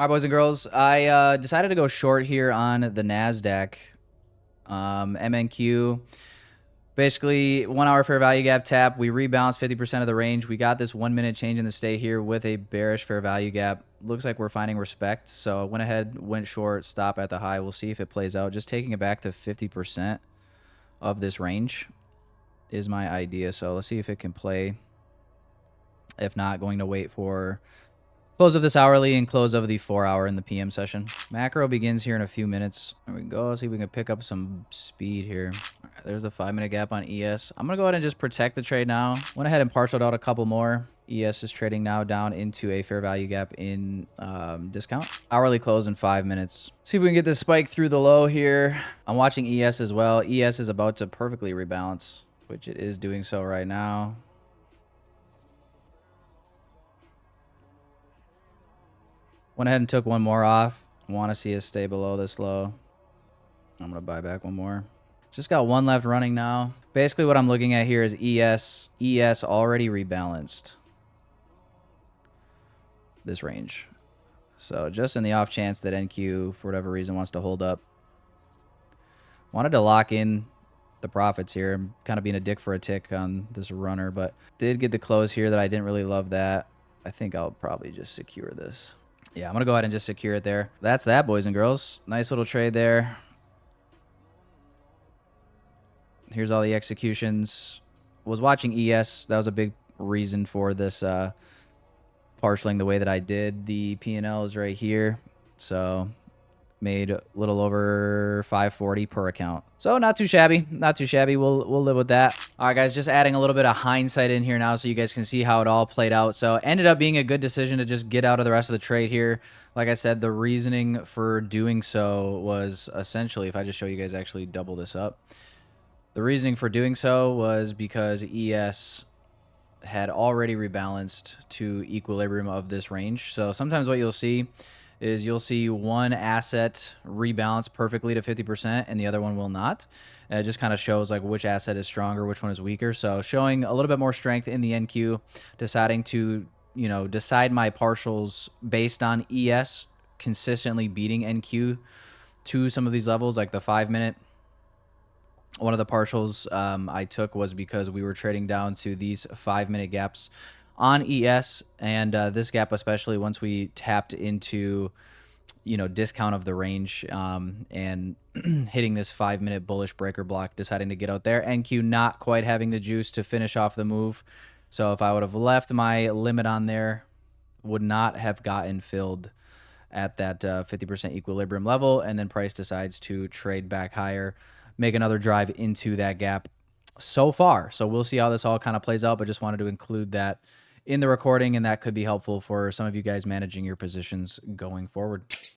All right, boys and girls, I decided to go short here on the NASDAQ. MNQ, basically 1 hour fair value gap tap. We rebalanced 50% of the range. We got this 1 minute change in the stay here with a bearish fair value gap. Looks like we're finding respect. So I went ahead, went short, stop at the high. We'll see if it plays out. Just taking it back to 50% of this range is my idea. So let's see if it can play. If not, going to wait for close of this hourly and close of the 4 hour in the PM session. Macro begins here in a few minutes. There we go. See if we can pick up some speed here. All right, there's the 5 minute gap on ES. I'm going to go ahead and just protect the trade now. Went ahead and partialed out a couple more. ES is trading now down into a fair value gap in discount. Hourly close in 5 minutes. See if we can get this spike through the low here. I'm watching ES as well. ES is about to perfectly rebalance, which it is doing so right now. Went ahead and took one more off. Want to see it stay below this low. I'm going to buy back one more. Just got one left running now. Basically what I'm looking at here is ES. ES already rebalanced this range. So just in the off chance that NQ, for whatever reason, wants to hold up. Wanted to lock in the profits here. I'm kind of being a dick for a tick on this runner, but did get the close here that I didn't really love that. I think I'll probably just secure this. Yeah, I'm going to go ahead and just secure it there. That's that, boys and girls. Nice little trade there. Here's all the executions. Was watching ES. That was a big reason for this partialing the way that I did. The P&L is right here. So made a little over 540 per account. So not too shabby. Not too shabby. We'll live with that. All right, guys, just adding a little bit of hindsight in here now so you guys can see how it all played out. So ended up being a good decision to just get out of the rest of the trade here. Like I said, the reasoning for doing so was essentially, if I just show you guys actually double this up, the reasoning for doing so was because ES had already rebalanced to equilibrium of this range. So sometimes what you'll see is you'll see one asset rebalance perfectly to 50% and the other one will not. And it just kind of shows like which asset is stronger, which one is weaker. So showing a little bit more strength in the NQ, deciding to, decide my partials based on ES consistently beating NQ to some of these levels, like the 5 minute. One of the partials I took was because we were trading down to these 5 minute gaps on ES, and this gap especially once we tapped into discount of the range and hitting this 5 minute bullish breaker block, deciding to get out there. NQ not quite having the juice to finish off the move. So if I would have left my limit on there, would not have gotten filled at that 50% equilibrium level, and then price decides to trade back higher, make another drive into that gap so far. So we'll see how this all kind of plays out, but just wanted to include that in the recording, and that could be helpful for some of you guys managing your positions going forward.